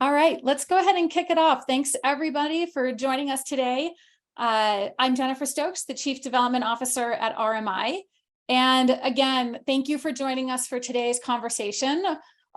All right, let's go ahead and kick it off. Thanks everybody for joining us today. I'm Jennifer Stokes, the Chief Development Officer at RMI. And again, thank you for joining us for today's conversation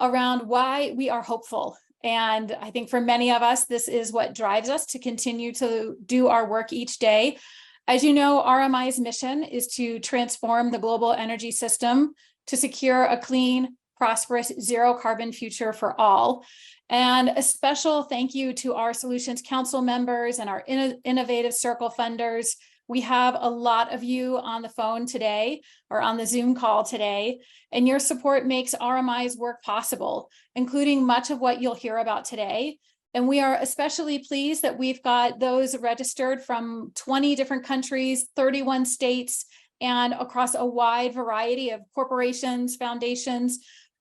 around why we are hopeful. And I think for many of us, this is what drives us to continue to do our work each day. As you know, RMI's mission is to transform the global energy system to secure a clean, prosperous, zero carbon future for all. And a special thank you to our Solutions Council members and our Innovative Circle funders. We have a lot of you on the phone today or on the Zoom call today, and your support makes RMI's work possible, including much of what you'll hear about today. And we are especially pleased that we've got those registered from 20 different countries, 31 states, and across a wide variety of corporations, foundations,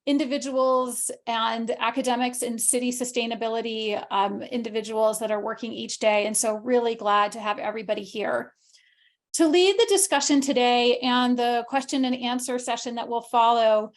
individuals, and academics and city sustainability individuals that are working each day. And so really glad to have everybody here. To lead the discussion today and the question and answer session that will follow,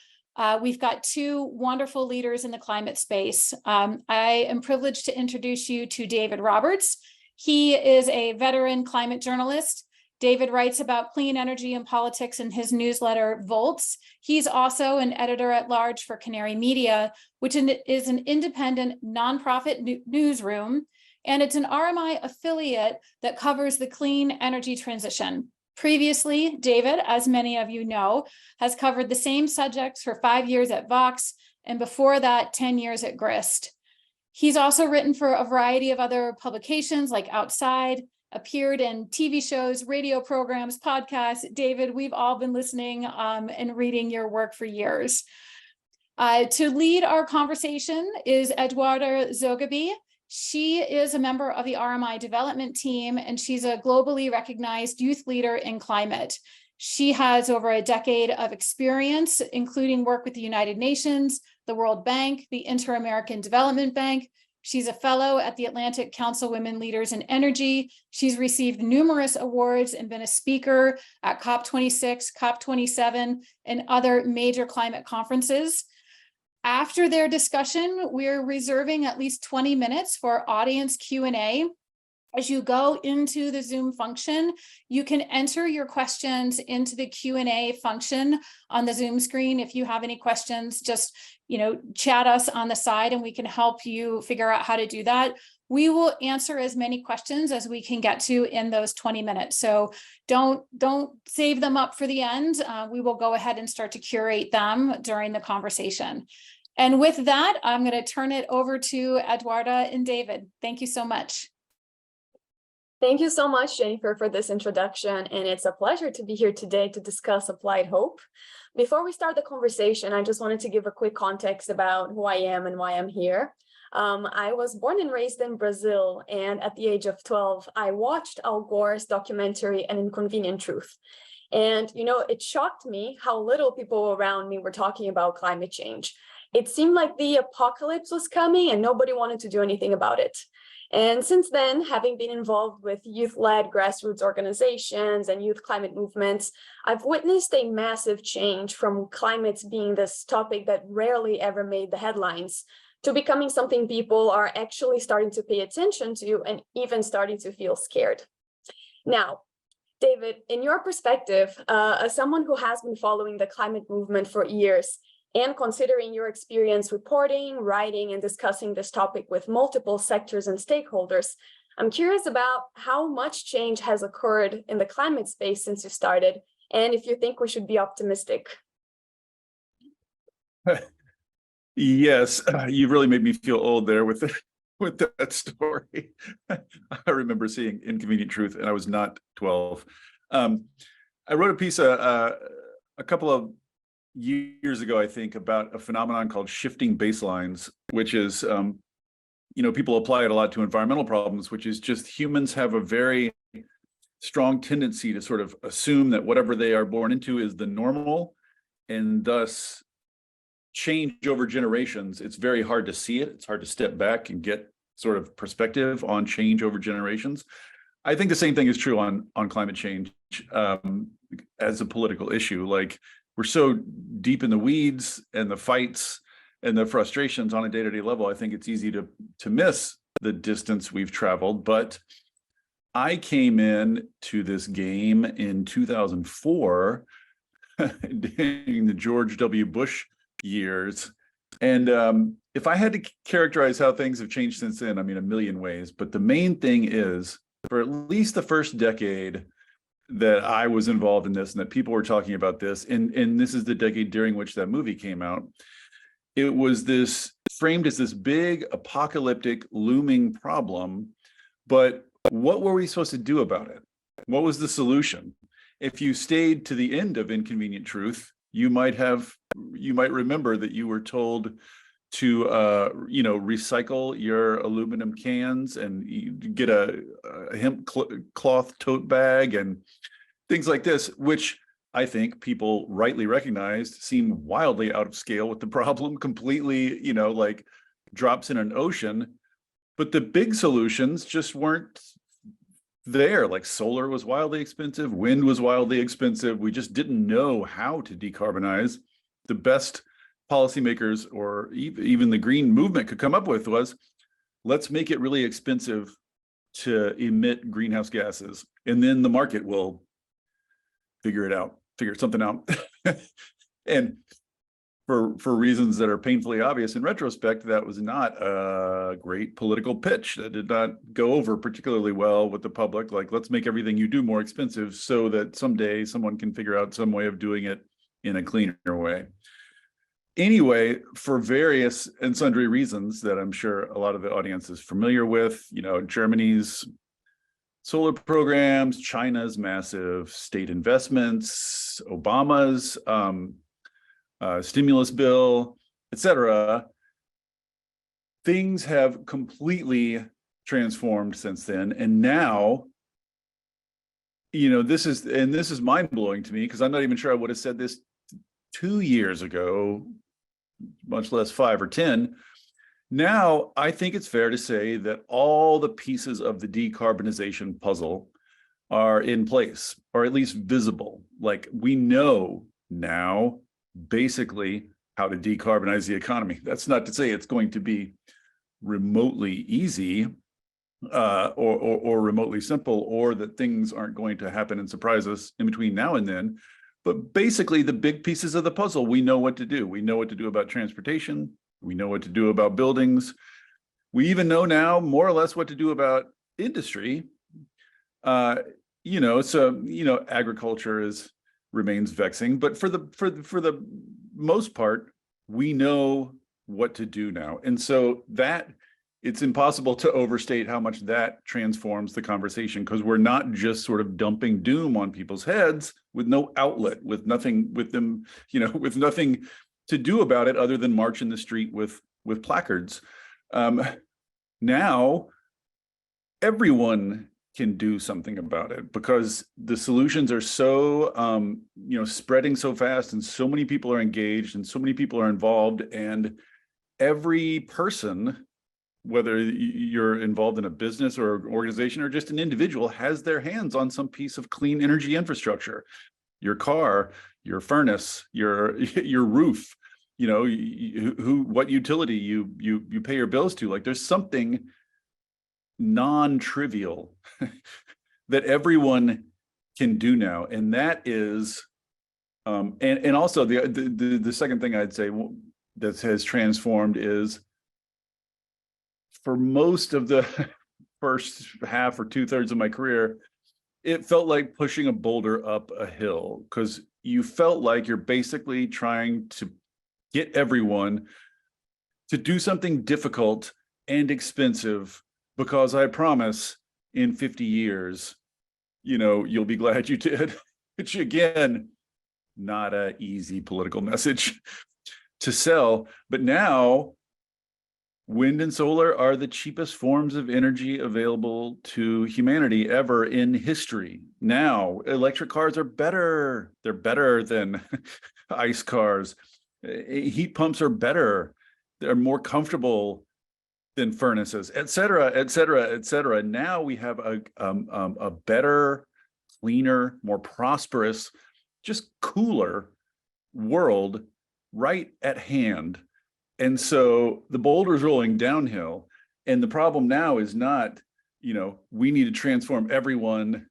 we've got two wonderful leaders in the climate space. I am privileged to introduce you to David Roberts. He is a veteran climate journalist. David writes about clean energy and politics in his newsletter, Volts. He's also an editor-at-large for Canary Media, which is an independent nonprofit newsroom, and it's an RMI affiliate that covers the clean energy transition. Previously, David, as many of you know, has covered the same subjects for 5 years at Vox, and before that, 10 years at Grist. He's also written for a variety of other publications like Outside, appeared in TV shows, radio programs, podcasts. David, we've all been listening and reading your work for years. To lead our conversation is Eduarda Zoghbi. She is a member of the RMI development team, and she's a globally recognized youth leader in climate. She has over a decade of experience, including work with the United Nations, the World Bank, the Inter-American Development Bank. She's a fellow at the Atlantic Council Women Leaders in Energy. She's received numerous awards and been a speaker at COP26, COP27, and other major climate conferences. After their discussion, we're reserving at least 20 minutes for audience Q&A. As you go into the Zoom function, you can enter your questions into the Q&A function on the Zoom screen. If you have any questions, just chat us on the side and we can help you figure out how to do that. We will answer as many questions as we can get to in those 20 minutes. So don't save them up for the end. We will go ahead and start to curate them during the conversation. And with that, I'm going to turn it over to Eduarda and David. Thank you so much. Thank you so much, Jennifer, for this introduction, and it's a pleasure to be here today to discuss applied hope. Before we start the conversation, I just wanted to give a quick context about who I am and why I'm here. I was born and raised in Brazil, and at the age of 12, I watched Al Gore's documentary, An Inconvenient Truth. And, it shocked me how little people around me were talking about climate change. It seemed like the apocalypse was coming and nobody wanted to do anything about it. And since then, having been involved with youth-led grassroots organizations and youth climate movements, I've witnessed a massive change from climate being this topic that rarely ever made the headlines to becoming something people are actually starting to pay attention to and even starting to feel scared. Now, David, in your perspective, as someone who has been following the climate movement for years, and considering your experience reporting, writing, and discussing this topic with multiple sectors and stakeholders, I'm curious about how much change has occurred in the climate space since you started, and if you think we should be optimistic. Yes, you really made me feel old there with that story. I remember seeing Inconvenient Truth, and I was not 12. I wrote a piece a couple of years ago, I think, about a phenomenon called shifting baselines, which is, people apply it a lot to environmental problems, which is just humans have a very strong tendency to sort of assume that whatever they are born into is the normal, and thus change over generations. It's very hard to see it. It's hard to step back and get sort of perspective on change over generations. I think the same thing is true on climate change as a political issue. Like, we're so deep in the weeds and the fights and the frustrations on a day-to-day level, I think it's easy to miss the distance we've traveled. But I came in to this game in 2004 during the George W. Bush years. And if I had to characterize how things have changed since then, I mean, a million ways. But the main thing is, for at least the first decade that I was involved in this and that people were talking about this, and this is the decade during which that movie came out, it was this framed as this big apocalyptic looming problem. But what were we supposed to do about it? What was the solution? If you stayed to the end of Inconvenient Truth, you might remember that you were told to recycle your aluminum cans and you get a hemp cloth tote bag and things like this, which I think people rightly recognized seem wildly out of scale with the problem, completely, like drops in an ocean. But the big solutions just weren't there. Like solar was wildly expensive, wind was wildly expensive. We just didn't know how to decarbonize. The best policymakers or even the green movement could come up with was, let's make it really expensive to emit greenhouse gases, and then the market will figure something out. And for reasons that are painfully obvious in retrospect, that was not a great political pitch. That did not go over particularly well with the public. Like, let's make everything you do more expensive so that someday someone can figure out some way of doing it in a cleaner way. Anyway, for various and sundry reasons that I'm sure a lot of the audience is familiar with, Germany's solar programs, China's massive state investments, Obama's stimulus bill, etc. Things have completely transformed since then. And now, this is mind-blowing to me, because I'm not even sure I would have said this 2 years ago, much less 5 or 10. Now, I think it's fair to say that all the pieces of the decarbonization puzzle are in place, or at least visible. Like, we know now basically how to decarbonize the economy. That's not to say it's going to be remotely easy or remotely simple, or that things aren't going to happen and surprise us in between now and then. But basically, the big pieces of the puzzle, we know what to do. We know what to do about transportation. We know what to do about buildings. We even know now more or less what to do about industry. Agriculture remains vexing, but for the most part, we know what to do now. And so that it's impossible to overstate how much that transforms the conversation, because we're not just sort of dumping doom on people's heads with no outlet, with nothing to do about it other than march in the street with placards. Now everyone can do something about it, because the solutions are so spreading so fast, and so many people are engaged and so many people are involved, and every person, whether you're involved in a business or an organization or just an individual, has their hands on some piece of clean energy infrastructure. Your car, your furnace, your roof, what utility you pay your bills to. Like, there's something non-trivial that everyone can do now, and that is and also the second thing I'd say that has transformed is, for most of the first half or 2/3 of my career, it felt like pushing a boulder up a hill, because you felt like you're basically trying to get everyone to do something difficult and expensive, because I promise in 50 years, you'll be glad you did. Which, again, not an easy political message to sell. But now, wind and solar are the cheapest forms of energy available to humanity ever in history. Now, electric cars are better. They're better than ICE cars. Heat pumps are better. They're more comfortable than furnaces, et cetera, et cetera, et cetera. Now we have a better, cleaner, more prosperous, just cooler world right at hand. And so the boulder's rolling downhill. And the problem now is not, we need to transform everyone.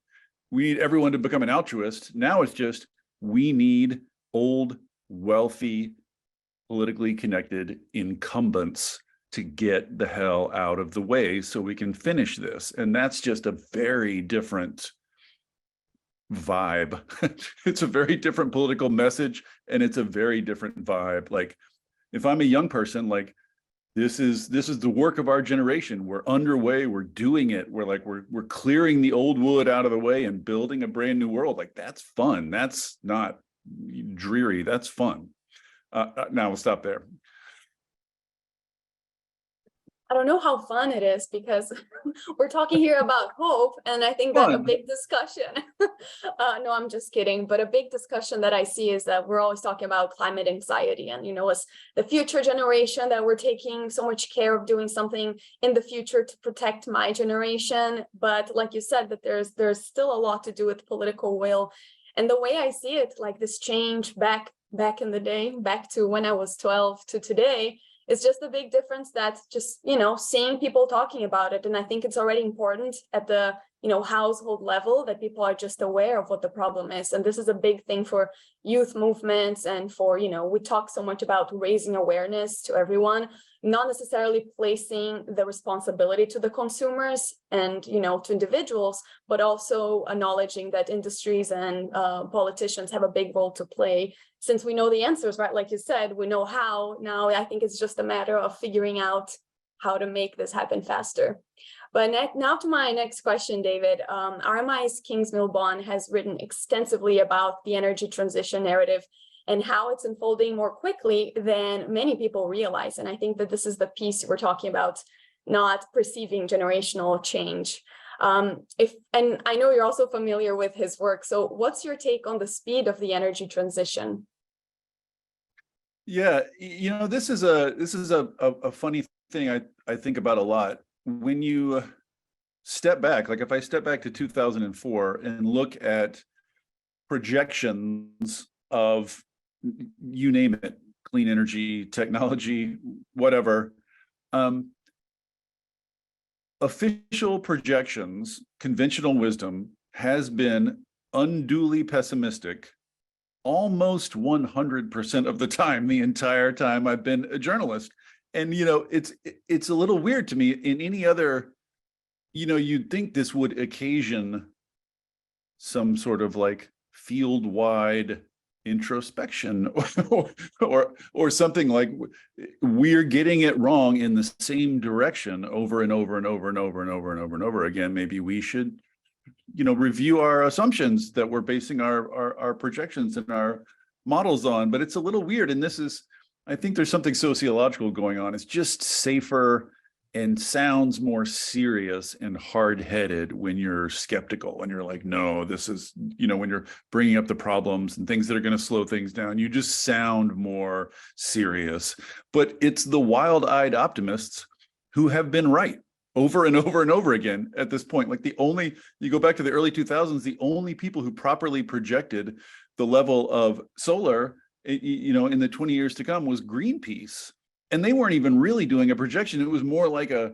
We need everyone to become an altruist. Now it's just, we need old, wealthy, politically connected incumbents to get the hell out of the way so we can finish this. And that's just a very different vibe. It's a very different political message, and it's a very different vibe. Like, if I'm a young person, like, this is the work of our generation. We're underway, we're doing it. We're clearing the old wood out of the way and building a brand new world. Like, that's fun. That's not dreary. That's fun. Now we'll stop there. I don't know how fun it is, because we're talking here about hope, and I think that a big discussion, no, I'm just kidding, but a big discussion that I see is that we're always talking about climate anxiety, and as the future generation, that we're taking so much care of doing something in the future to protect my generation. But like you said, that there's still a lot to do with political will. And the way I see it, like this change back in the day, back to when I was 12 to today, it's just a big difference. That's just, seeing people talking about it. And I think it's already important at the, household level, that people are just aware of what the problem is. And this is a big thing for youth movements, and for, we talk so much about raising awareness to everyone, not necessarily placing the responsibility to the consumers and, to individuals, but also acknowledging that industries and politicians have a big role to play. Since we know the answers, right? Like you said, we know how. Now I think it's just a matter of figuring out how to make this happen faster. But now to my next question, David. RMI's Kingsmill Bond has written extensively about the energy transition narrative and how it's unfolding more quickly than many people realize. And I think that this is the piece we're talking about, not perceiving generational change. And I know you're also familiar with his work. So what's your take on the speed of the energy transition? Yeah, this is a funny thing I think about a lot. When you step back, like if I step back to 2004 and look at projections of, you name it, clean energy, technology, whatever, official projections, conventional wisdom has been unduly pessimistic almost 100% of the time, the entire time I've been a journalist. And, it's a little weird to me. In any other, you'd think this would occasion some sort of like field-wide introspection or something, like we're getting it wrong in the same direction over and over and over and over and over and over and over again. Maybe we should, review our assumptions that we're basing our projections and our models on. But it's a little weird. And I think there's something sociological going on. It's just safer and sounds more serious and hard-headed when you're skeptical and you're like, no, this is, when you're bringing up the problems and things that are going to slow things down, you just sound more serious. But it's the wild-eyed optimists who have been right over and over and over again at this point. Like you go back to the early 2000s, the only people who properly projected the level of solar, in the 20 years to come was Greenpeace. And they weren't even really doing a projection. It was more like a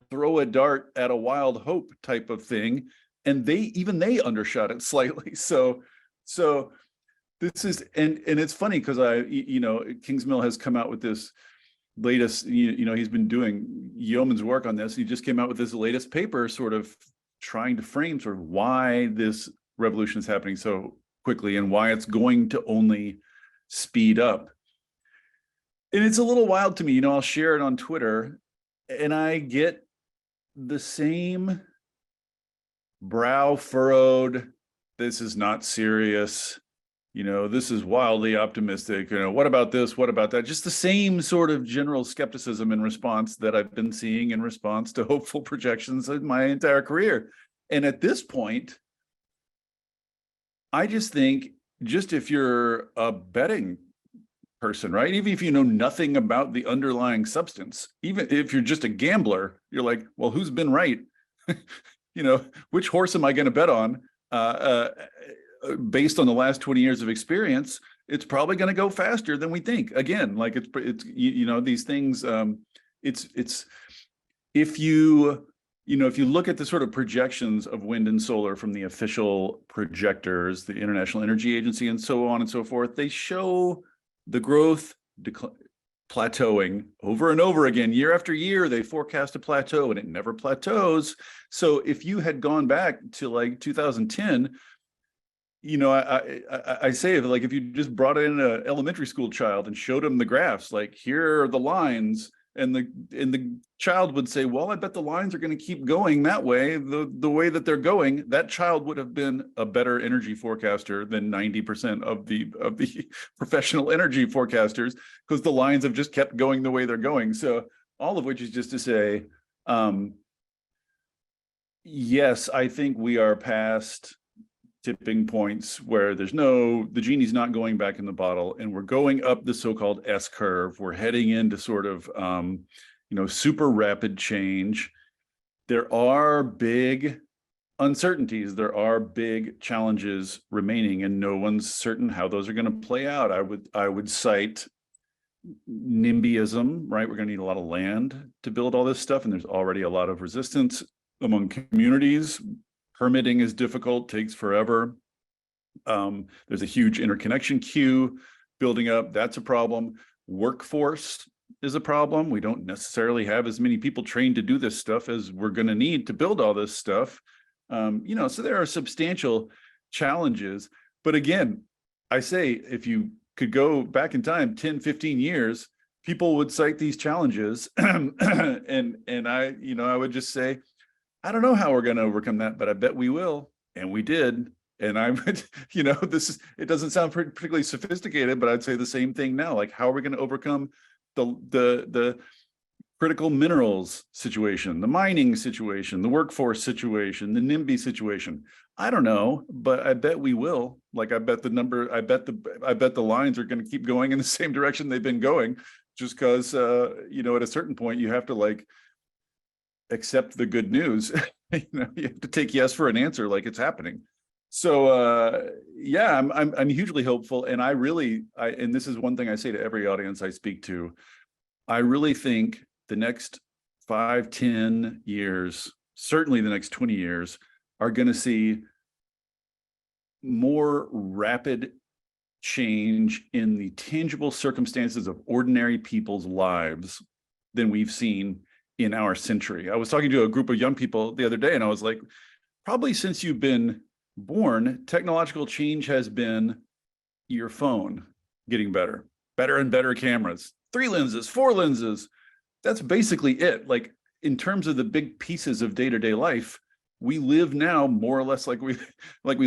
throw a dart at a wild hope type of thing. And they undershot it slightly. So this is, and it's funny because Kingsmill has come out with this latest, he's been doing yeoman's work on this. He just came out with this latest paper sort of trying to frame sort of why this revolution is happening so quickly and why it's going to only speed up. And it's a little wild to me. I'll share it on Twitter and I get the same brow furrowed, this is not serious, this is wildly optimistic, what about this, what about that? Just the same sort of general skepticism in response that I've been seeing in response to hopeful projections in my entire career. And at this point, I just think, just if you're a betting person, right? Even if you know nothing about the underlying substance, even if you're just a gambler, you're like, well, who's been right? Which horse am I going to bet on? Based on the last 20 years of experience, it's probably going to go faster than we think. Again, like these things, it's if you look at the sort of projections of wind and solar from the official projectors, the International Energy Agency and so on and so forth, they show the growth plateauing over and over again. Year after year, they forecast a plateau and it never plateaus. So if you had gone back to like 2010, I say, like, if you just brought in an elementary school child and showed them the graphs, like, here are the lines, and the child would say, well, I bet the lines are going to keep going that way, the way that they're going, that child would have been a better energy forecaster than 90% of the professional energy forecasters, because the lines have just kept going the way they're going. So all of which is just to say, yes, I think we are past tipping points where the genie's not going back in the bottle, and we're going up the so-called S curve. We're heading into sort of, super rapid change. There are big uncertainties. There are big challenges remaining, and no one's certain how those are going to play out. I would cite NIMBYism, right? We're going to need a lot of land to build all this stuff, and there's already a lot of resistance among communities. Permitting is difficult, takes forever. There's a huge interconnection queue building up. That's a problem. Workforce is a problem. We don't necessarily have as many people trained to do this stuff as we're going to need to build all this stuff. So there are substantial challenges. But again, I say, if you could go back in time 10, 15 years, people would cite these challenges. and I would just say, I don't know how we're going to overcome that, but I bet we will. And we did. And I would, it doesn't sound particularly sophisticated, but I'd say the same thing now. Like, how are we going to overcome the critical minerals situation, the mining situation, the workforce situation, the NIMBY situation? I don't know, but I bet we will. Like, I bet the lines are going to keep going in the same direction they've been going, just because, at a certain point you have to, like, accept the good news. You have to take yes for an answer, like it's happening. So yeah, I'm hugely hopeful, and and this is one thing I say to every audience I speak to. I really think the next 5, 10 years, certainly the next 20 years, are going to see more rapid change in the tangible circumstances of ordinary people's lives than we've seen in our century. I was talking to a group of young people the other day, and I was like, probably since you've been born, technological change has been your phone getting better and better cameras, 3 lenses, 4 lenses. That's basically it. Like, in terms of the big pieces of day-to-day life, we live now more or less like we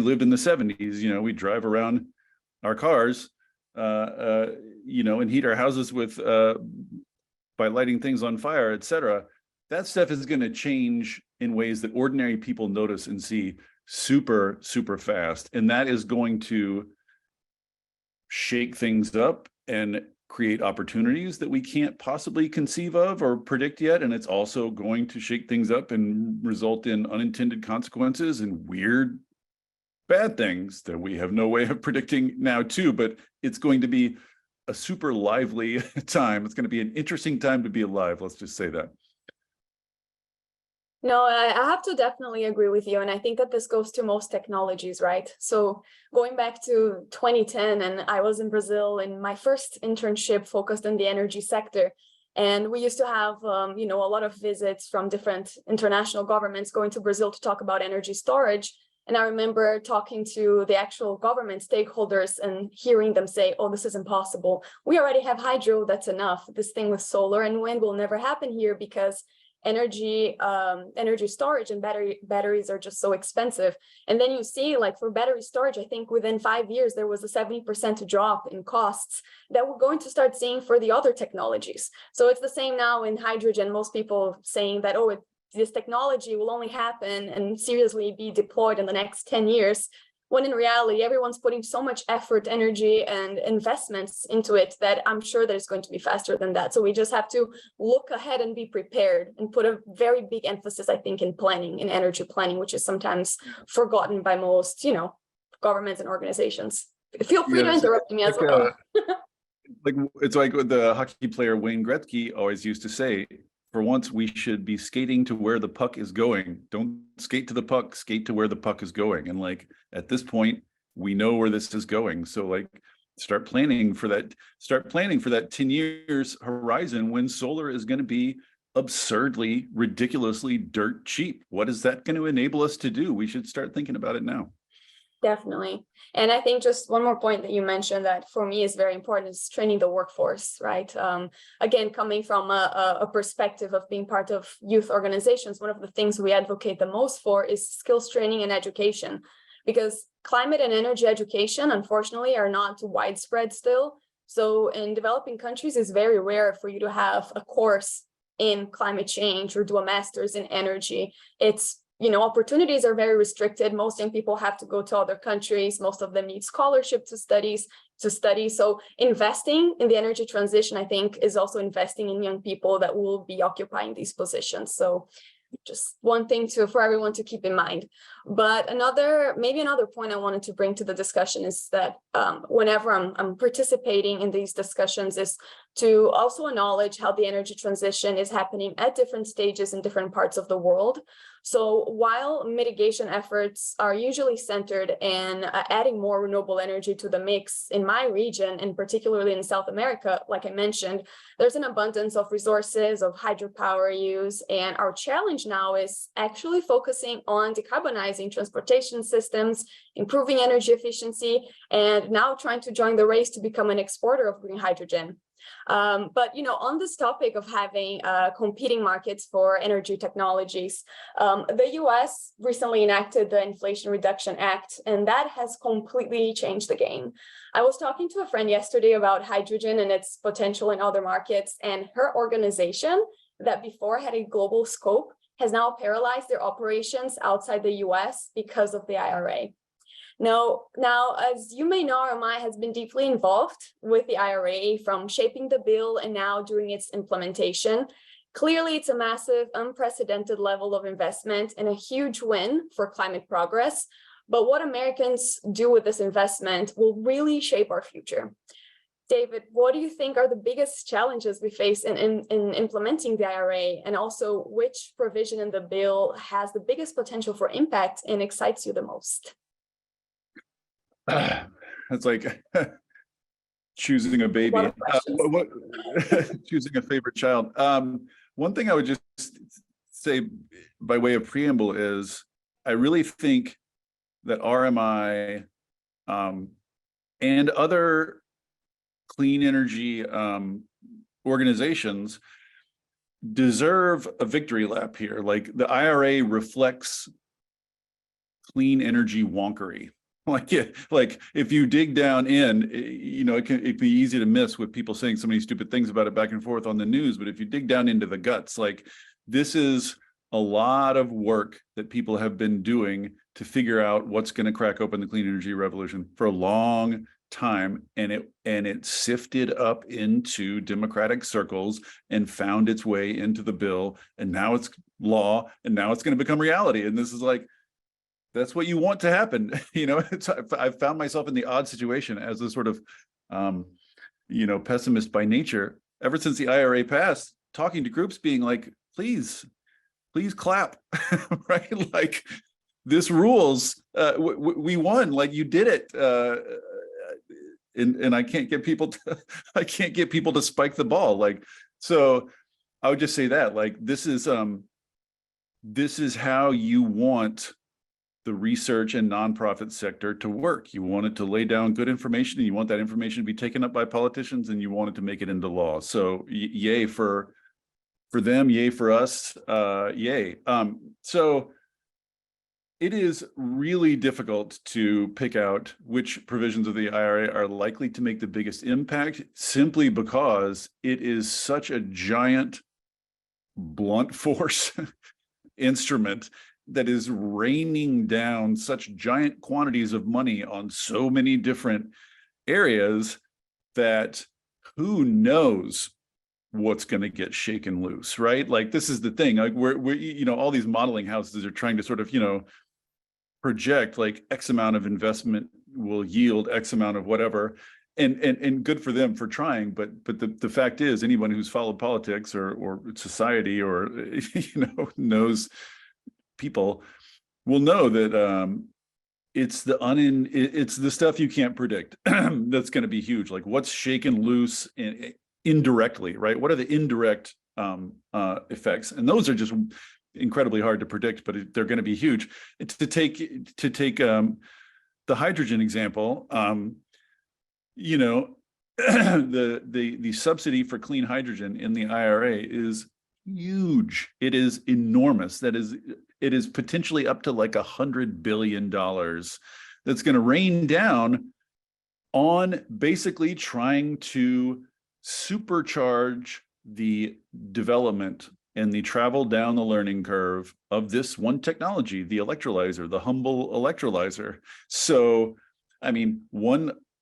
lived in the 70s. We drive around our cars, and heat our houses with by lighting things on fire, etc. That stuff is going to change in ways that ordinary people notice and see super, super fast. And that is going to shake things up and create opportunities that we can't possibly conceive of or predict yet. And it's also going to shake things up and result in unintended consequences and weird, bad things that we have no way of predicting now too. But it's going to be a super lively time. It's going to be an interesting time to be alive. Let's just say that. No, I have to definitely agree with you. And I think that this goes to most technologies, right? So going back to 2010, and I was in Brazil, and my first internship focused on the energy sector. And we used to have, a lot of visits from different international governments going to Brazil to talk about energy storage. And I remember talking to the actual government stakeholders and hearing them say, oh, this is impossible. We already have hydro, that's enough. This thing with solar and wind will never happen here because energy storage and batteries are just so expensive. And then you see, like, for battery storage, I think within 5 years, there was a 70% drop in costs that we're going to start seeing for the other technologies. So it's the same now in hydrogen. Most people saying that, oh, this technology will only happen and seriously be deployed in the next 10 years, when in reality, everyone's putting so much effort, energy, and investments into it that I'm sure that it's going to be faster than that. So we just have to look ahead and be prepared and put a very big emphasis, I think, in planning, in energy planning, which is sometimes forgotten by most, governments and organizations. feel free to interrupt me as well. Like it's like what the hockey player Wayne Gretzky always used to say, for once we should be skating to where the puck is going. Don't skate to the puck, skate to where the puck is going. And like at this point, we know where this is going. So like start planning for that 10 years horizon when solar is going to be absurdly, ridiculously dirt cheap. What is that going to enable us to do? We should start thinking about it now. Definitely. And I think just one more point that you mentioned that for me is very important is training the workforce, right? Again, coming from a perspective of being part of youth organizations, one of the things we advocate the most for is skills training and education, because climate and energy education, unfortunately, are not widespread still. So in developing countries, it's very rare for you to have a course in climate change or do a master's in energy. It's opportunities are very restricted. Most young people have to go to other countries. Most of them need scholarship to study. So investing in the energy transition, I think, is also investing in young people that will be occupying these positions. So just one thing for everyone to keep in mind. But another point I wanted to bring to the discussion is that whenever I'm participating in these discussions is to also acknowledge how the energy transition is happening at different stages in different parts of the world. So while mitigation efforts are usually centered in adding more renewable energy to the mix in my region, and particularly in South America, like I mentioned, there's an abundance of resources, of hydropower use, and our challenge now is actually focusing on decarbonizing transportation systems, improving energy efficiency, and now trying to join the race to become an exporter of green hydrogen. But on this topic of having competing markets for energy technologies, the US recently enacted the Inflation Reduction Act, and that has completely changed the game. I was talking to a friend yesterday about hydrogen and its potential in other markets, and her organization that before had a global scope has now paralyzed their operations outside the US because of the IRA. Now, as you may know, RMI has been deeply involved with the IRA from shaping the bill and now during its implementation. Clearly, it's a massive, unprecedented level of investment and a huge win for climate progress. But what Americans do with this investment will really shape our future. David, what do you think are the biggest challenges we face in implementing the IRA, and also which provision in the bill has the biggest potential for impact and excites you the most? It's like choosing a baby, choosing a favorite child. One thing I would just say by way of preamble is I really think that RMI and other clean energy organizations deserve a victory lap here. Like the IRA reflects clean energy wonkery. Like if you dig down in, it can be easy to miss with people saying so many stupid things about it back and forth on the news. But if you dig down into the guts, like this is a lot of work that people have been doing to figure out what's going to crack open the clean energy revolution for a long time, and it sifted up into democratic circles and found its way into the bill, and now it's law, and now it's going to become reality. And this is like, that's what you want to happen. I've found myself in the odd situation as a sort of, pessimist by nature ever since the IRA passed, talking to groups being like, please clap, right? Like this rules, we won, like you did it. And I can't get people to spike the ball. Like, so I would just say that, like, this is how you want the research and nonprofit sector to work. You want it to lay down good information, and you want that information to be taken up by politicians, and you want it to make it into law. So yay for them, yay for us, yay. So it is really difficult to pick out which provisions of the IRA are likely to make the biggest impact, simply because it is such a giant blunt force instrument that is raining down such giant quantities of money on so many different areas that who knows what's going to get shaken loose, right? Like this is the thing, like we're all these modeling houses are trying to sort of project like X amount of investment will yield X amount of whatever. And good for them for trying, but the fact is, anyone who's followed politics or society or knows people will know that it's the stuff you can't predict that's going to be huge. Like what's shaken loose indirectly, right? What are the indirect effects? And those are just incredibly hard to predict, but they're going to be huge. To take the hydrogen example. The subsidy for clean hydrogen in the IRA is huge. It is enormous. It is potentially up to like $100 billion that's going to rain down on basically trying to supercharge the development and the travel down the learning curve of this one technology, the electrolyzer, the humble electrolyzer. So, I mean,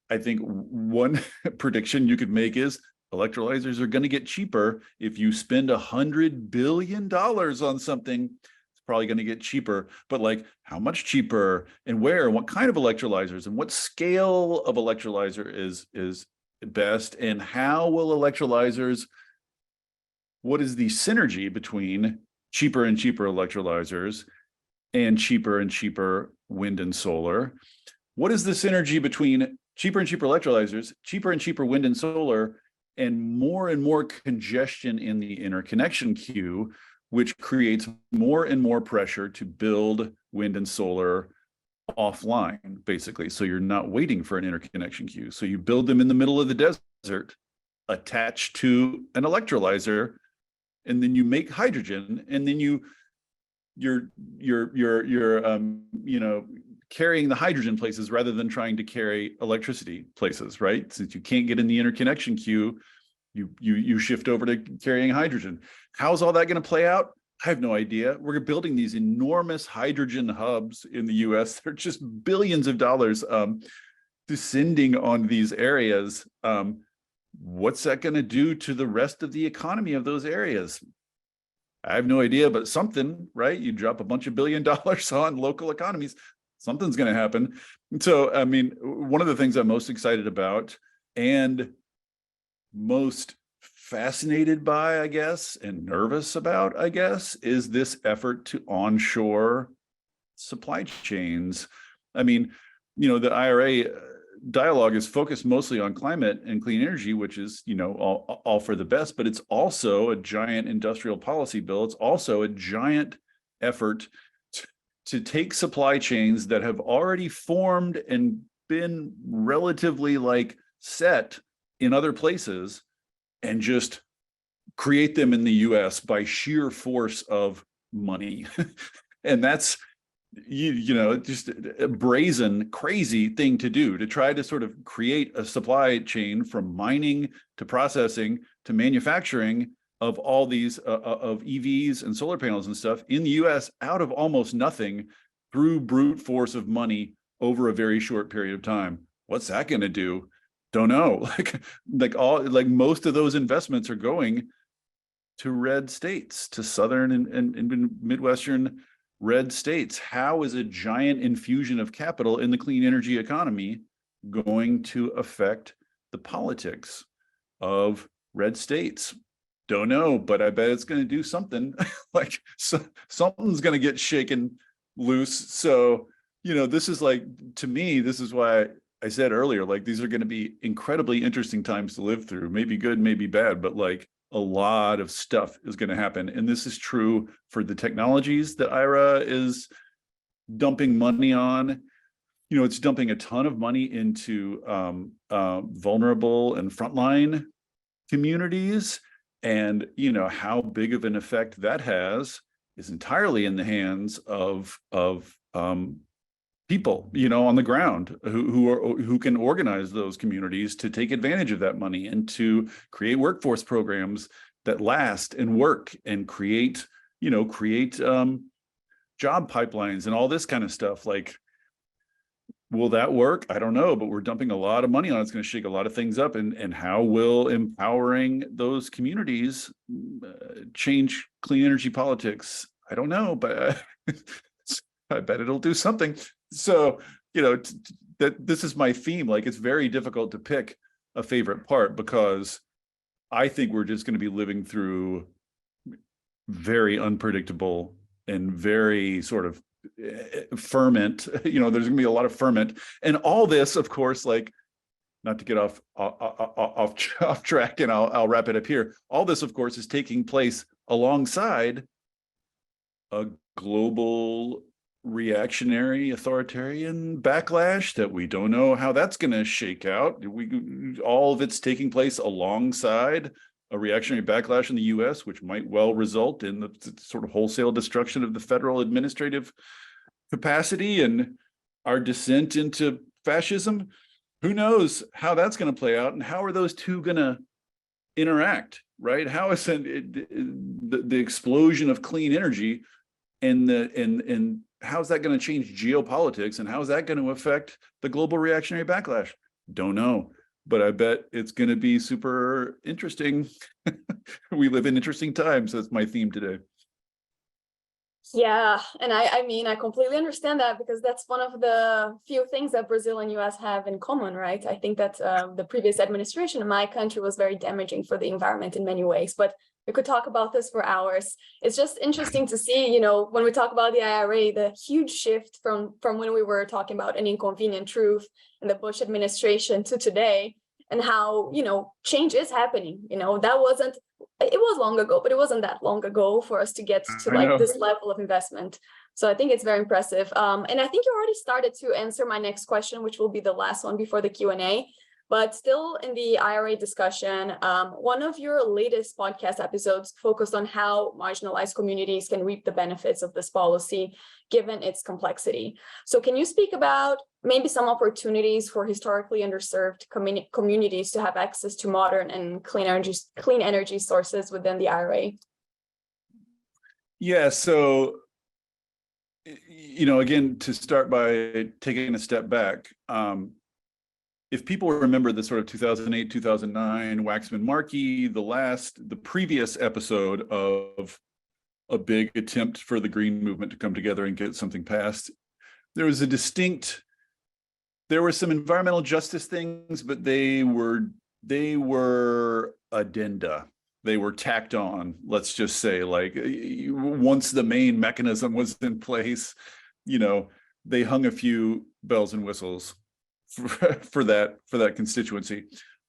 I think one prediction you could make is electrolyzers are going to get cheaper. If you spend $100 billion on something, it's probably going to get cheaper. But like, how much cheaper, and where, and what kind of electrolyzers, and what scale of electrolyzer is best, and how will electrolyzers? What is the synergy between cheaper and cheaper electrolyzers and cheaper wind and solar? What is the synergy between cheaper and cheaper electrolyzers, cheaper and cheaper wind and solar, and more congestion in the interconnection queue, which creates more and more pressure to build wind and solar offline, basically. So you're not waiting for an interconnection queue. So you build them in the middle of the desert, attached to an electrolyzer, and then you make hydrogen, and then you're carrying the hydrogen places rather than trying to carry electricity places, right? Since you can't get in the interconnection queue, you shift over to carrying hydrogen. How's all that going to play out? I have no idea. We're building these enormous hydrogen hubs in the US. They're just billions of dollars descending on these areas. What's that going to do to the rest of the economy of those areas? I have no idea, but something, right? You drop a bunch of $1 billion on local economies, something's going to happen. So, I mean, one of the things I'm most excited about and most fascinated by, I guess, and nervous about, I guess, is this effort to onshore supply chains. I mean, the IRA dialogue is focused mostly on climate and clean energy, which is, all for the best, but it's also a giant industrial policy bill. It's also a giant effort to take supply chains that have already formed and been relatively set in other places and just create them in the US by sheer force of money. And that's, just a brazen, crazy thing to do, to try to sort of create a supply chain from mining to processing to manufacturing of all these of EVs and solar panels and stuff in the US out of almost nothing through brute force of money over a very short period of time. What's that going to do? Don't know. Most of those investments are going to red states, to southern and Midwestern red states. How is a giant infusion of capital in the clean energy economy going to affect the politics of red states? Don't know, but I bet it's going to do something. Something's going to get shaken loose. So, this is to me, this is why I said earlier, these are going to be incredibly interesting times to live through. Maybe good, maybe bad, but a lot of stuff is going to happen. And this is true for the technologies that IRA is dumping money on. It's dumping a ton of money into vulnerable and frontline communities. And, how big of an effect that has is entirely in the hands of people, on the ground who can organize those communities to take advantage of that money and to create workforce programs that last and work and create job pipelines and all this kind of stuff. Will that work? I don't know, but we're dumping a lot of money on it. It's going to shake a lot of things up. And how will empowering those communities change clean energy politics? I don't know, but I bet it'll do something. So, that this is my theme. Like, it's very difficult to pick a favorite part because I think we're just going to be living through very unpredictable and very sort of ferment. There's going to be a lot of ferment, and all this, of course, like, not to get off track, and I'll wrap it up here. All this, of course, is taking place alongside a global reactionary authoritarian backlash that we don't know how that's going to shake out. All of it's taking place alongside a reactionary backlash in the US, which might well result in the sort of wholesale destruction of the federal administrative capacity and our descent into fascism. Who knows how that's going to play out, and how are those two going to interact, right? How is the explosion of clean energy and how's that going to change geopolitics, and how's that going to affect the global reactionary backlash? Don't know, but I bet it's going to be super interesting. We live in interesting times. That's my theme today. Yeah, and I mean, I completely understand that, because that's one of the few things that Brazil and US have in common, right? I think that the previous administration in my country was very damaging for the environment in many ways, but we could talk about this for hours. It's just interesting to see, when we talk about the IRA, the huge shift from when we were talking about An Inconvenient Truth in the Bush administration to today, and how, change is happening. It was long ago, but it wasn't that long ago for us to get to this level of investment. So I think it's very impressive. And I think you already started to answer my next question, which will be the last one before the Q&A. But still in the IRA discussion, one of your latest podcast episodes focused on how marginalized communities can reap the benefits of this policy, given its complexity. So can you speak about maybe some opportunities for historically underserved communities to have access to modern and clean energy sources within the IRA? Yeah, so, again, to start by taking a step back, if people remember the sort of 2008, 2009 Waxman-Markey, the previous episode of a big attempt for the green movement to come together and get something passed, there were some environmental justice things, but they were addenda. They were tacked on, let's just say, like, once the main mechanism was in place, they hung a few bells and whistles for that constituency.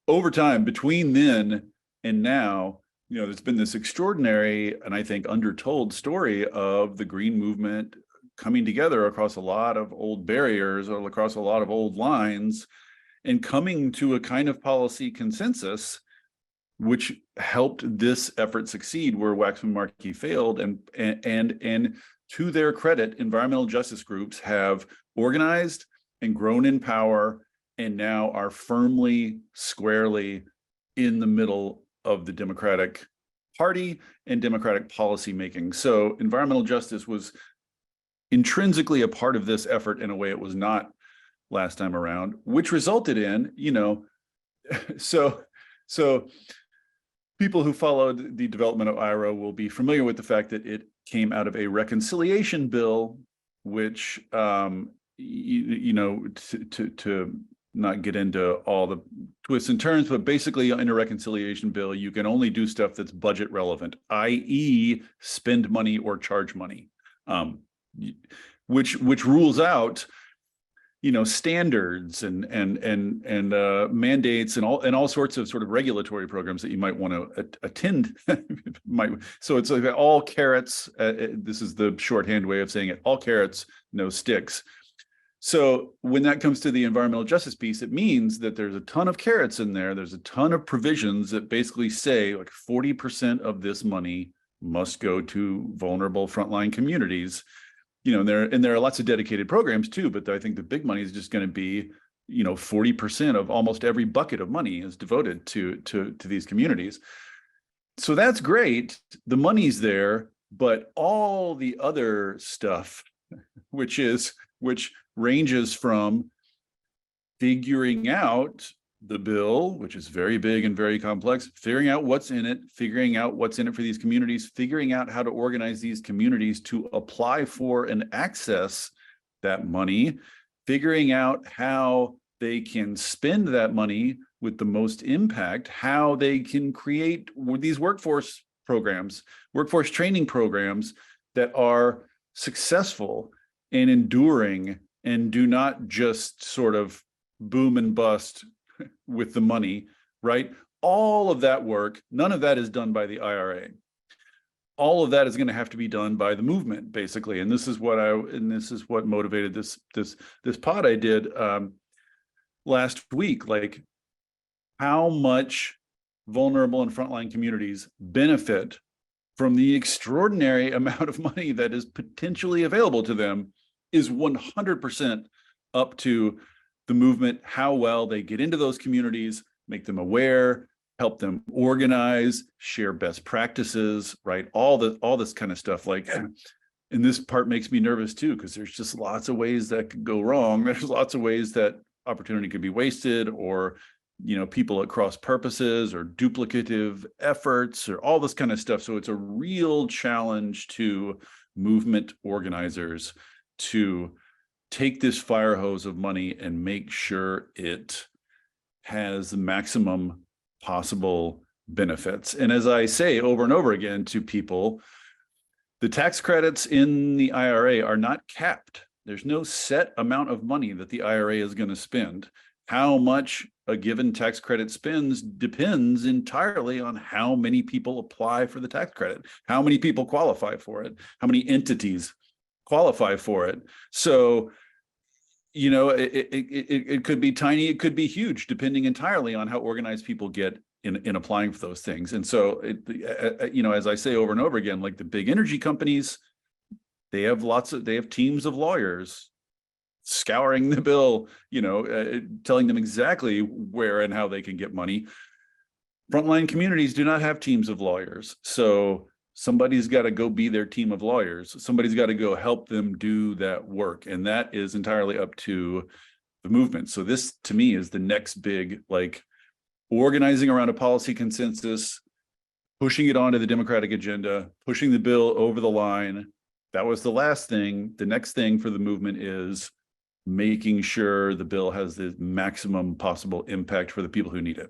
Over time, between then and now, there's been this extraordinary and I think undertold story of the green movement coming together across a lot of old barriers or across a lot of old lines and coming to a kind of policy consensus, which helped this effort succeed where Waxman-Markey failed. And to their credit, environmental justice groups have organized and grown in power, and now are firmly, squarely in the middle of the Democratic Party and Democratic policy making. So environmental justice was intrinsically a part of this effort in a way it was not last time around, which resulted in, so people who followed the development of IRA will be familiar with the fact that it came out of a reconciliation bill, which to not get into all the twists and turns, but basically in a reconciliation bill, you can only do stuff that's budget relevant, i.e. spend money or charge money, which rules out, standards and mandates and all sorts of sort of regulatory programs that you might want to attend. So it's like all carrots. This is the shorthand way of saying it: all carrots, no sticks. So when that comes to the environmental justice piece, it means that there's a ton of carrots in there. There's a ton of provisions that basically say like 40% of this money must go to vulnerable frontline communities. There are lots of dedicated programs too, but I think the big money is just going to be, 40% of almost every bucket of money is devoted to these communities. So that's great. The money's there, but all the other stuff, which ranges from figuring out the bill, which is very big and very complex, figuring out what's in it for these communities, figuring out how to organize these communities to apply for and access that money, figuring out how they can spend that money with the most impact, how they can create these workforce programs, workforce training programs that are successful and enduring and do not just sort of boom and bust with the money, right? All of that work, none of that is done by the IRA. All of that is going to have to be done by the movement, basically. And this is what motivated this pod I did last week. Like, how much vulnerable and frontline communities benefit from the extraordinary amount of money that is potentially available to them is 100% up to the movement, how well they get into those communities, make them aware, help them organize, share best practices, right? All this kind of stuff. Like, and this part makes me nervous too, because there's just lots of ways that could go wrong. There's lots of ways that opportunity could be wasted, or, people at cross purposes or duplicative efforts or all this kind of stuff. So it's a real challenge to movement organizers to take this fire hose of money and make sure it has the maximum possible benefits. And as I say over and over again to people, the tax credits in the IRA are not capped. There's no set amount of money that the IRA is going to spend. How much a given tax credit spends depends entirely on how many people apply for the tax credit, how many people qualify for it, how many entities qualify for it. So, it could be tiny, it could be huge, depending entirely on how organized people get in applying for those things. And so, as I say over and over again, like the big energy companies, they have teams of lawyers scouring the bill, telling them exactly where and how they can get money. Frontline communities do not have teams of lawyers. So somebody's got to go be their team of lawyers. Somebody's got to go help them do that work. And that is entirely up to the movement. So this, to me, is the next big, like, organizing around a policy consensus, pushing it onto the Democratic agenda, pushing the bill over the line. That was the last thing. The next thing for the movement is making sure the bill has the maximum possible impact for the people who need it.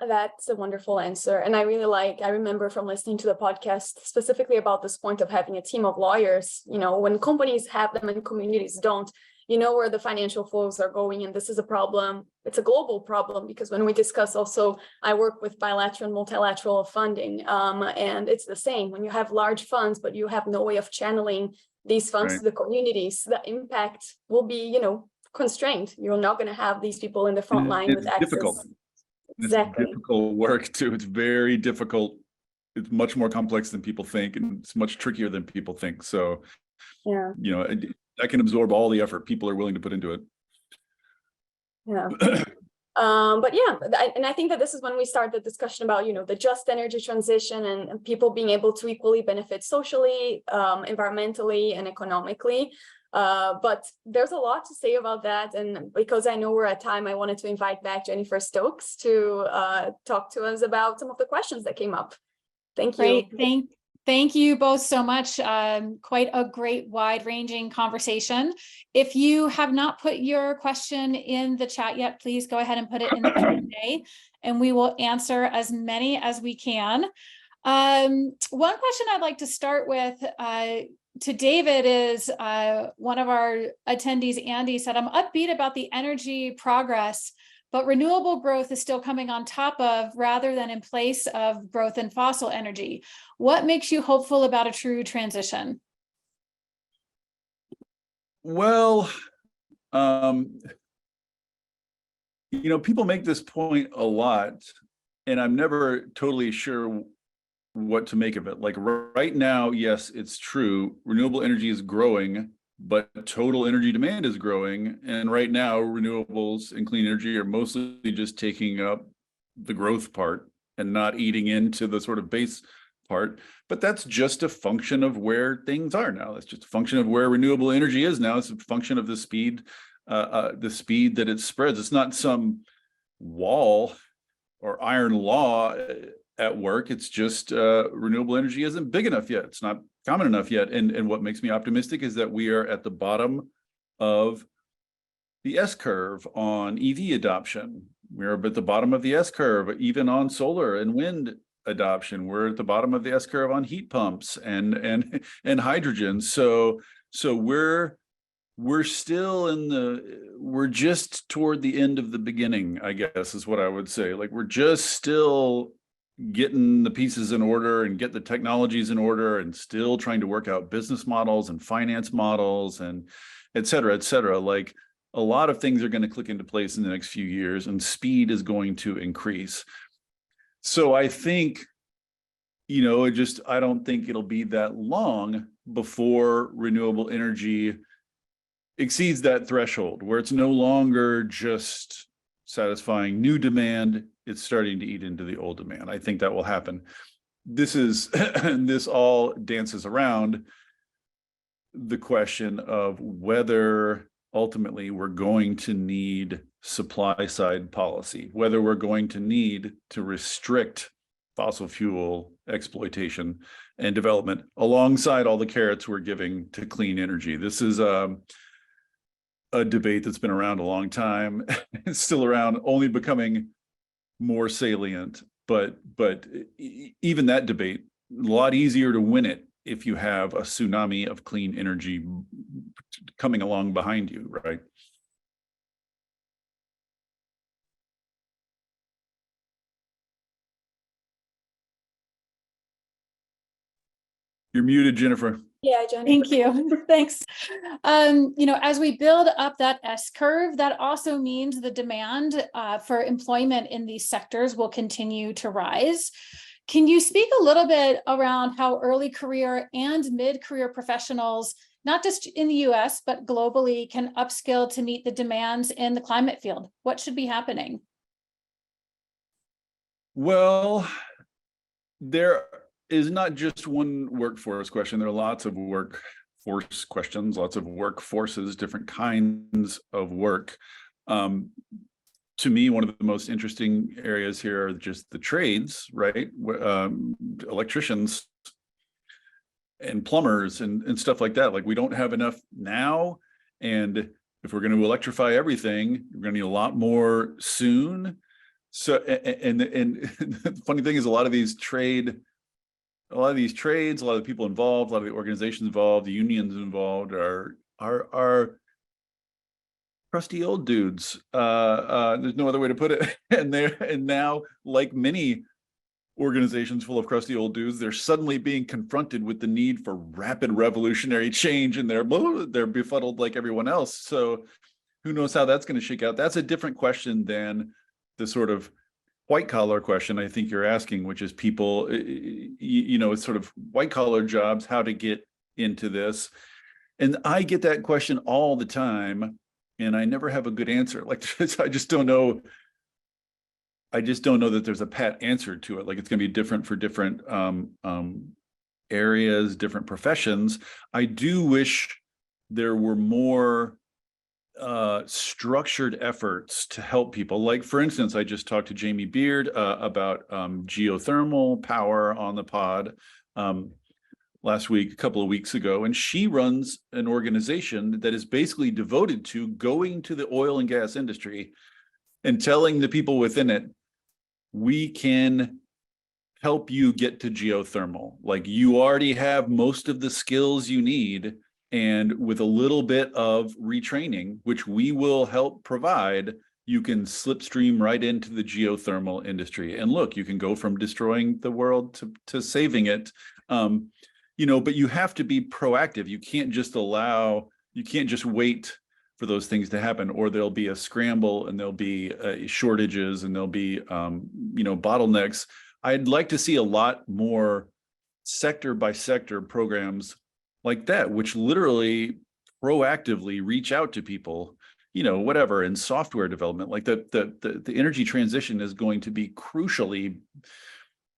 That's a wonderful answer. And I remember from listening to the podcast specifically about this point of having a team of lawyers, when companies have them and communities don't, where the financial flows are going. And this is a problem. It's a global problem, because when we discuss also, I work with bilateral and multilateral funding, and it's the same. When you have large funds, but you have no way of channeling these funds to the communities, the impact will be, constrained. You're not going to have these people in the front line with access. Difficult. Exactly. It's difficult work too. It's very difficult. It's much more complex than people think, and it's much trickier than people think. So, yeah, I can absorb all the effort people are willing to put into it. Yeah. But yeah, and I think that this is when we start the discussion about, the just energy transition and people being able to equally benefit socially, environmentally, and economically. But there's a lot to say about that. And because I know we're at time, I wanted to invite back Jennifer Stokes to talk to us about some of the questions that came up. Thank you. Great. Thank you both so much. Quite a great wide-ranging conversation. If you have not put your question in the chat yet, please go ahead and put it in the Q&A, and we will answer as many as we can. One question I'd like to start with to David is one of our attendees, Andy, said, I'm upbeat about the energy progress, but renewable growth is still coming on top of rather than in place of growth in fossil energy. What makes you hopeful about a true transition? Well, people make this point a lot, and I'm never totally sure what to make of it. Like right now, yes, it's true. Renewable energy is growing, but total energy demand is growing. And right now, renewables and clean energy are mostly just taking up the growth part and not eating into the sort of base part. But that's just a function of where things are now. That's just a function of where renewable energy is now. It's a function of the speed that it spreads. It's not some wall or iron law at work. It's just renewable energy isn't big enough yet. It's not common enough yet. And what makes me optimistic is that we are at the bottom of the S curve on EV adoption. We're at the bottom of the S curve, even on solar and wind adoption. We're at the bottom of the S curve on heat pumps and hydrogen. So we're still we're just toward the end of the beginning, I guess is what I would say. Like we're just still getting the pieces in order and get the technologies in order and still trying to work out business models and finance models and et cetera, et cetera. Like a lot of things are going to click into place in the next few years and speed is going to increase. So I think, I don't think it'll be that long before renewable energy exceeds that threshold where it's no longer just satisfying new demand, it's starting to eat into the old demand. I think that will happen. This all dances around the question of whether ultimately we're going to need supply side policy, whether we're going to need to restrict fossil fuel exploitation and development alongside all the carrots we're giving to clean energy. This is a debate that's been around a long time. It's still around, only becoming more salient, but even that debate, a lot easier to win it if you have a tsunami of clean energy coming along behind you, right? You're muted, Jennifer. Yeah, Jennifer. Thank you. Thanks. As we build up that S curve, that also means the demand for employment in these sectors will continue to rise. Can you speak a little bit around how early career and mid-career professionals, not just in the US, but globally, can upskill to meet the demands in the climate field? What should be happening? Well, there is not just one workforce question. There are lots of workforce questions, lots of workforces, different kinds of work. To me, one of the most interesting areas here are just the trades, right? Electricians and plumbers and stuff like that. Like we don't have enough now. And if we're going to electrify everything, we're going to need a lot more soon. So, and the funny thing is a lot of the trades, a lot of the people involved, a lot of the organizations involved, the unions involved are crusty old dudes. There's no other way to put it. And now, like many organizations full of crusty old dudes, they're suddenly being confronted with the need for rapid revolutionary change, and they're befuddled like everyone else. So who knows how that's going to shake out? That's a different question than the sort of white collar question I think you're asking, which is people, it's sort of white collar jobs, how to get into this. And I get that question all the time, and I never have a good answer. Like, I just don't know that there's a pat answer to it. Like, it's going to be different for different areas, different professions. I do wish there were more structured efforts to help people. Like, for instance, I just talked to Jamie Beard about geothermal power on the pod last week, a couple of weeks ago, and she runs an organization that is basically devoted to going to the oil and gas industry and telling the people within it, we can help you get to geothermal. Like, you already have most of the skills you need, and with a little bit of retraining, which we will help provide, you can slipstream right into the geothermal industry. And look, you can go from destroying the world to saving it. But you have to be proactive. You can't just wait for those things to happen, or there'll be a scramble and there'll be shortages and there'll be, bottlenecks. I'd like to see a lot more sector by sector programs like that, which literally proactively reach out to people, whatever, in software development. Like the energy transition is going to be crucially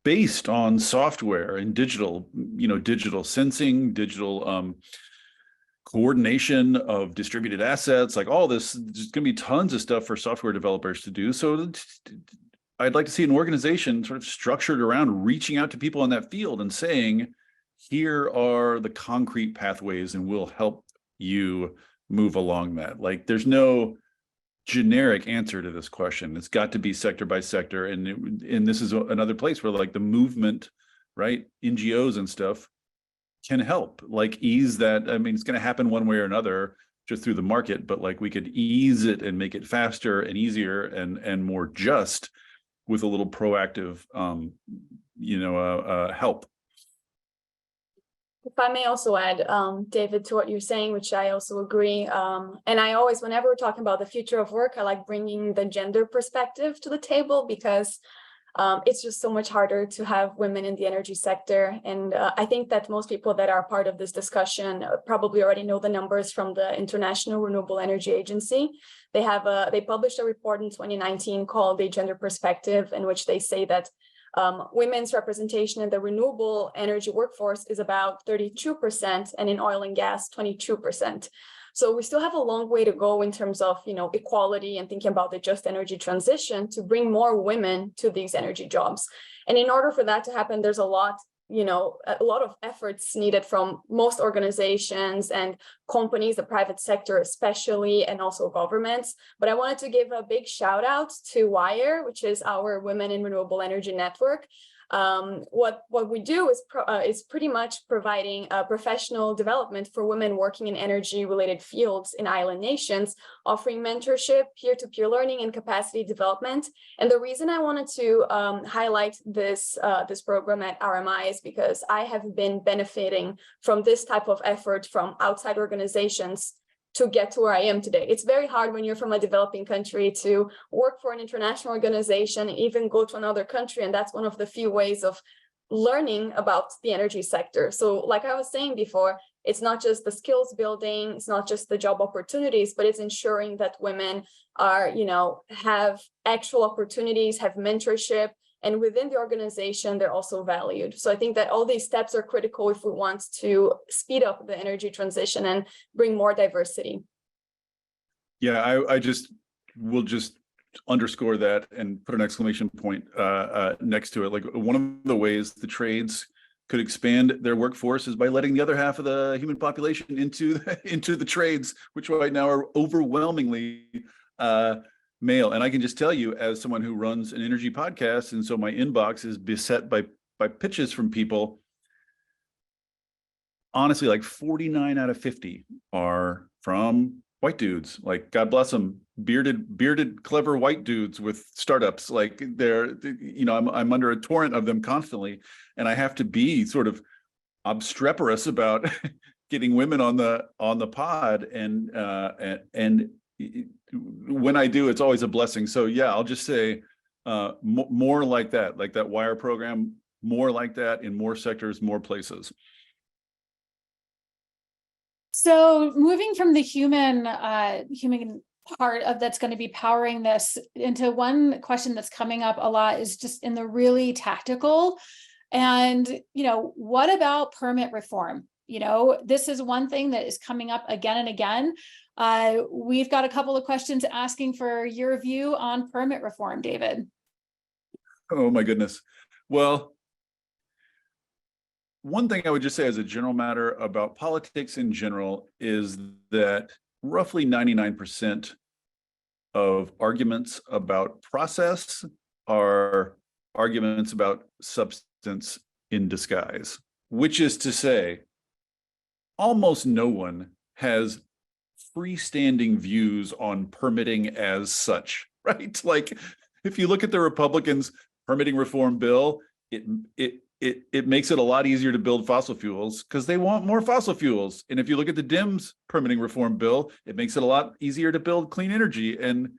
based on software and digital sensing, digital coordination of distributed assets, like all this. There's going to be tons of stuff for software developers to do. So I'd like to see an organization sort of structured around reaching out to people in that field and saying, here are the concrete pathways and we'll help you move along that. Like there's no generic answer to this question. It's got to be sector by sector. And this is another place where like the movement, right? NGOs and stuff can help like ease that. I mean, it's going to happen one way or another just through the market, but like we could ease it and make it faster and easier and more just with a little proactive, help. If I may also add, David, to what you're saying, which I also agree. And I always, whenever we're talking about the future of work, I like bringing the gender perspective to the table because it's just so much harder to have women in the energy sector. And I think that most people that are part of this discussion probably already know the numbers from the International Renewable Energy Agency. They published a report in 2019 called The Gender Perspective, in which they say that women's representation in the renewable energy workforce is about 32%, and in oil and gas, 22%. So we still have a long way to go in terms of, equality and thinking about the just energy transition to bring more women to these energy jobs. And in order for that to happen, there's a lot of efforts needed from most organizations and companies, the private sector especially, and also governments. But I wanted to give a big shout out to WIRE, which is our Women in Renewable Energy Network. What we do is pretty much providing professional development for women working in energy related fields in island nations, offering mentorship, peer-to-peer learning, and capacity development. And the reason I wanted to highlight this program at RMI is because I have been benefiting from this type of effort from outside organizations to get to where I am today. It's very hard when you're from a developing country to work for an international organization, even go to another country. And that's one of the few ways of learning about the energy sector. So like I was saying before, it's not just the skills building, it's not just the job opportunities, but it's ensuring that women are, have actual opportunities, have mentorship, and within the organization, they're also valued. So I think that all these steps are critical if we want to speed up the energy transition and bring more diversity. Yeah, I will just underscore that and put an exclamation point next to it. Like one of the ways the trades could expand their workforce is by letting the other half of the human population into the trades, which right now are overwhelmingly male. And I can just tell you, as someone who runs an energy podcast, and so my inbox is beset by pitches from people, honestly, like 49 out of 50 are from white dudes. Like, God bless them, bearded, clever white dudes with startups. Like I'm under a torrent of them constantly. And I have to be sort of obstreperous about getting women on the pod. And when I do, it's always a blessing. So yeah, I'll just say more like that WIRE program, more like that in more sectors, more places. So moving from the human part of that's going to be powering this into one question that's coming up a lot is just in the really tactical. And, what about permit reform? This is one thing that is coming up again and again. We've got a couple of questions asking for your view on permit reform, David. Oh my goodness. Well, one thing I would just say as a general matter about politics in general is that roughly 99% of arguments about process are arguments about substance in disguise, which is to say, almost no one has freestanding views on permitting as such, right? Like, if you look at the Republicans' permitting reform bill, it makes it a lot easier to build fossil fuels because they want more fossil fuels. And if you look at the Dems' permitting reform bill, it makes it a lot easier to build clean energy and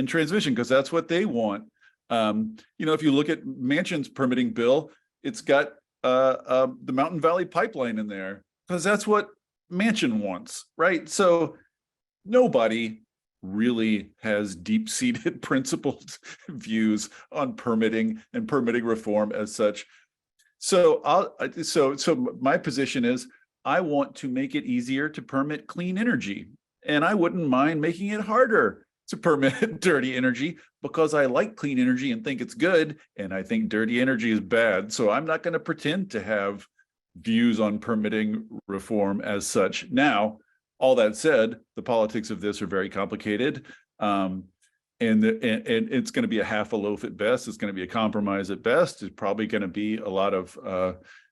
transmission because that's what they want. If you look at Manchin's permitting bill, it's got the Mountain Valley Pipeline in there because that's what Manchin wants, right? So nobody really has deep-seated principled views on permitting and permitting reform as such. So my position is I want to make it easier to permit clean energy, and I wouldn't mind making it harder to permit dirty energy because I like clean energy and think it's good, and I think dirty energy is bad. So I'm not going to pretend to have views on permitting reform as such. Now, all that said, the politics of this are very complicated. And it's going to be a half a loaf at best. It's going to be a compromise at best. It's probably going to be a lot of,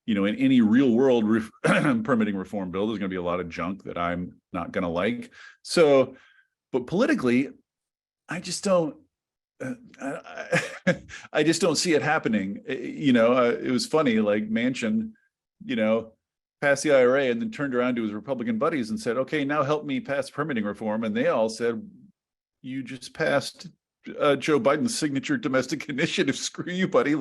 in any real world permitting reform bill, there's going to be a lot of junk that I'm not going to like. So, but politically, I just don't. I just don't see it happening. It was funny, like Manchin, passed the IRA and then turned around to his Republican buddies and said, okay, now help me pass permitting reform. And they all said, you just passed Joe Biden's signature domestic initiative. Screw you, buddy.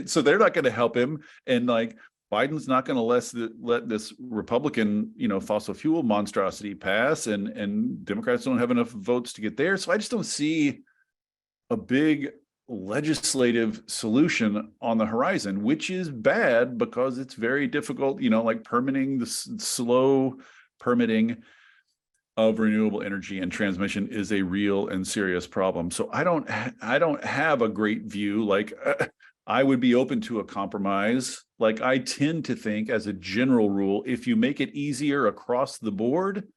So they're not going to help him. And Biden's not going to let this Republican, fossil fuel monstrosity pass, and Democrats don't have enough votes to get there. So I just don't see a big legislative solution on the horizon, which is bad because it's very difficult, permitting, the slow permitting of renewable energy and transmission is a real and serious problem. So I don't have a great view. I would be open to a compromise. I tend to think, as a general rule, if you make it easier across the board,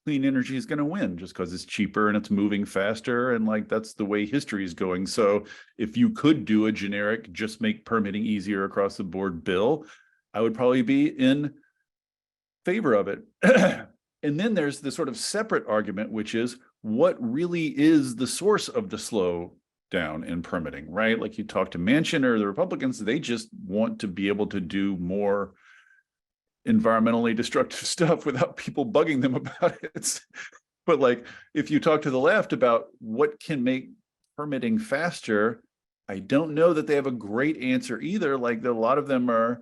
clean energy is going to win just because it's cheaper and it's moving faster. And that's the way history is going. So if you could do a generic, just make permitting easier across the board bill, I would probably be in favor of it. And then there's the sort of separate argument, which is what really is the source of the slow down in permitting, right? Like you talk to Manchin or the Republicans, they just want to be able to do more environmentally destructive stuff without people bugging them about it. But if you talk to the left about what can make permitting faster, I don't know that they have a great answer either. A lot of them are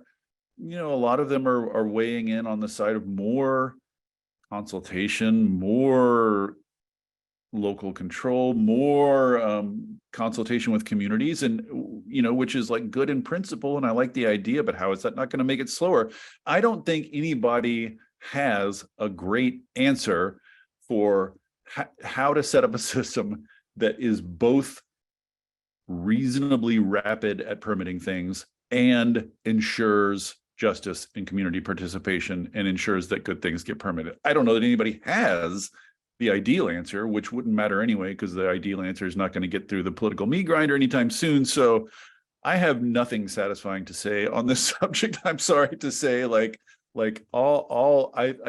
weighing in on the side of more consultation, more local control, more consultation with communities, and which is good in principle, and I like the idea, but how is that not going to make it slower? I don't think anybody has a great answer for how to set up a system that is both reasonably rapid at permitting things and ensures justice and community participation and ensures that good things get permitted. I don't know that anybody has the ideal answer, which wouldn't matter anyway, because the ideal answer is not going to get through the political meat grinder anytime soon. So I have nothing satisfying to say on this subject. I'm sorry to say, I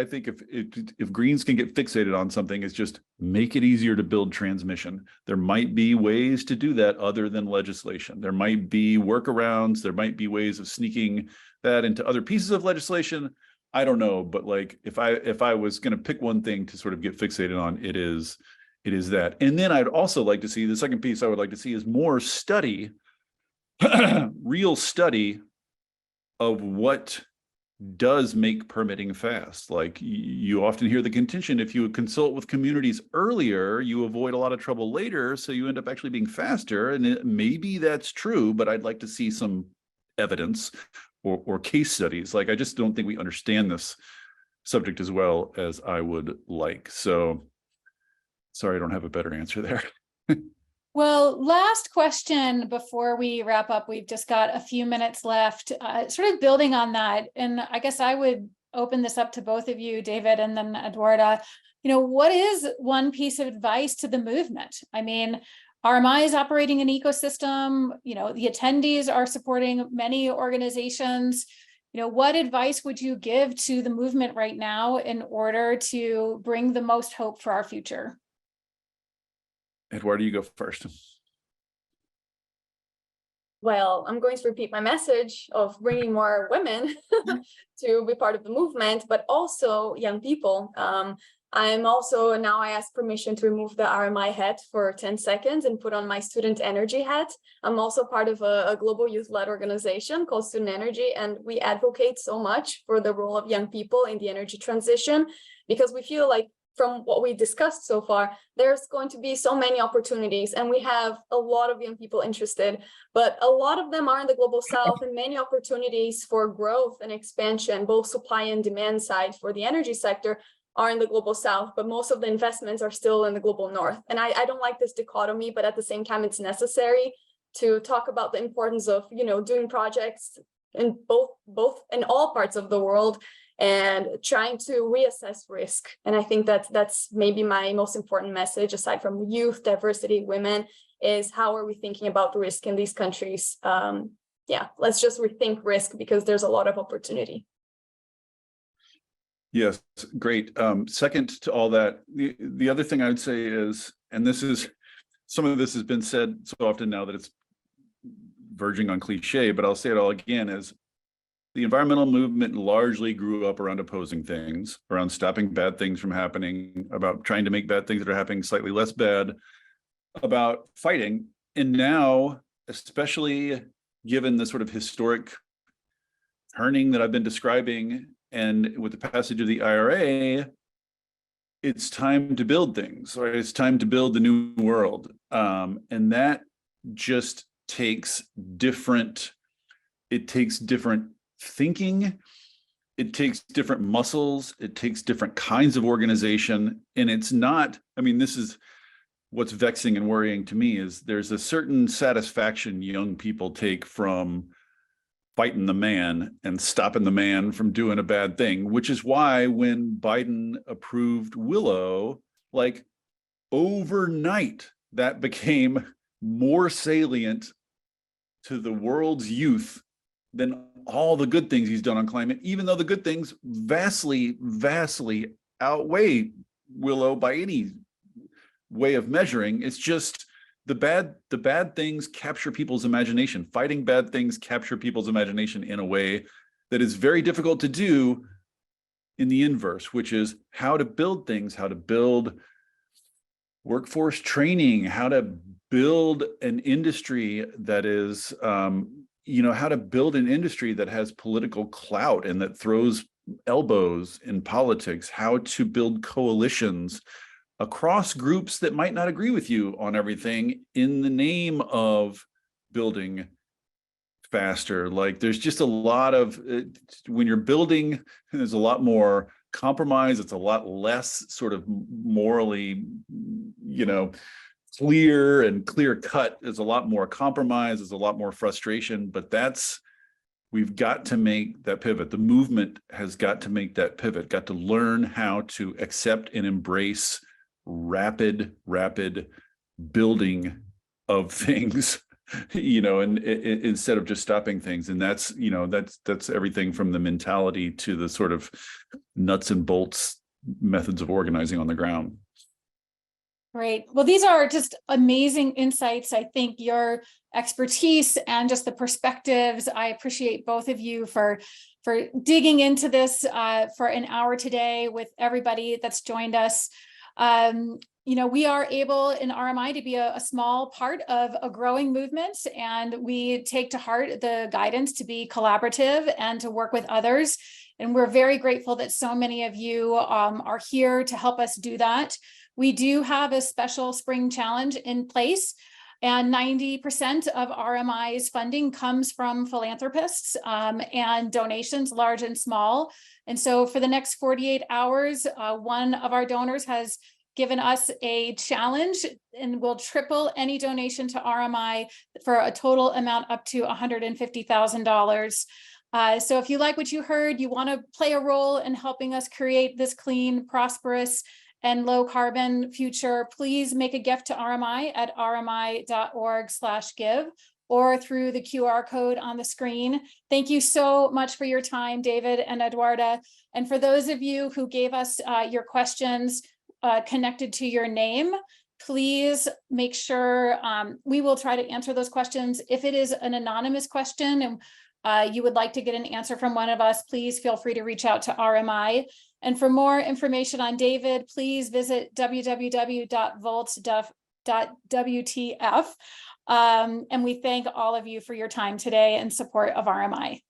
think if Greens can get fixated on something, it's just make it easier to build transmission. There might be ways to do that other than legislation. There might be workarounds. There might be ways of sneaking that into other pieces of legislation. I don't know, but if I was going to pick one thing to sort of get fixated on, it is that. And then I'd also like to see, the second piece I would like to see is more study, real study of what does make permitting fast. You often hear the contention, if you consult with communities earlier, you avoid a lot of trouble later, so you end up actually being faster. And maybe that's true, but I'd like to see some evidence or case studies. I just don't think we understand this subject as well as I would like. So sorry, I don't have a better answer there. Well, last question before we wrap up. We've just got a few minutes left, sort of building on that. And I guess I would open this up to both of you, David, and then Eduarda. What is one piece of advice to the movement? I mean, RMI is operating an ecosystem, the attendees are supporting many organizations. What advice would you give to the movement right now in order to bring the most hope for our future? Eduarda, you go first. Well, I'm going to repeat my message of bringing more women to be part of the movement, but also young people. I'm also, now I ask permission to remove the RMI hat for 10 seconds and put on my student energy hat. I'm also part of a global youth-led organization called Student Energy, and we advocate so much for the role of young people in the energy transition, because we feel like from what we discussed so far, there's going to be so many opportunities, and we have a lot of young people interested, but a lot of them are in the global south, and many opportunities for growth and expansion, both supply and demand side for the energy sector are in the global south, but most of the investments are still in the global north. And I don't like this dichotomy, but at the same time, it's necessary to talk about the importance of, doing projects in both in all parts of the world and trying to reassess risk. And I think that's maybe my most important message, aside from youth, diversity, women, is how are we thinking about risk in these countries? Let's just rethink risk, because there's a lot of opportunity. Yes, great. Second to all that, the other thing I would say is, and some of this has been said so often now that it's verging on cliche, but I'll say it all again, is the environmental movement largely grew up around opposing things, around stopping bad things from happening, about trying to make bad things that are happening slightly less bad, about fighting. And now, especially given the sort of historic turning that I've been describing, and with the passage of the IRA, it's time to build things, right? It's time to build the new world. And that just takes different thinking, it takes different muscles, it takes different kinds of organization. And it's not, this is what's vexing and worrying to me, is there's a certain satisfaction young people take from fighting the man and stopping the man from doing a bad thing, which is why when Biden approved Willow, like overnight, that became more salient to the world's youth than all the good things he's done on climate, even though the good things vastly, vastly outweigh Willow by any way of measuring. It's just the bad things capture people's imagination. Fighting bad things capture people's imagination in a way that is very difficult to do in the inverse, which is how to build things, how to build workforce training, how to build an industry that is, how to build an industry that has political clout and that throws elbows in politics, how to build coalitions across groups that might not agree with you on everything in the name of building faster. Like there's just a lot of, when you're building, there's a lot more compromise. It's a lot less sort of morally, clear and clear cut. There's a lot more compromise. There's a lot more frustration, but we've got to make that pivot. The movement has got to make that pivot, got to learn how to accept and embrace rapid building of things, and instead of just stopping things. And that's everything from the mentality to the sort of nuts and bolts methods of organizing on the ground. Great. Well, these are just amazing insights. I think your expertise and just the perspectives, I appreciate both of you for digging into this for an hour today with everybody that's joined us. We are able in RMI to be a small part of a growing movement, and we take to heart the guidance to be collaborative and to work with others. And we're very grateful that so many of you are here to help us do that. We do have a special spring challenge in place, and 90% of RMI's funding comes from philanthropists and donations, large and small. And so for the next 48 hours, one of our donors has given us a challenge and will triple any donation to RMI for a total amount up to $150,000. So if you like what you heard, you want to play a role in helping us create this clean, prosperous, and low carbon future, please make a gift to RMI at rmi.org/give or through the QR code on the screen. Thank you so much for your time, David and Eduarda. And for those of you who gave us your questions connected to your name, please make sure we will try to answer those questions. If it is an anonymous question and you would like to get an answer from one of us, please feel free to reach out to RMI. And for more information on David, please visit www.volts.wtf. And we thank all of you for your time today and support of RMI.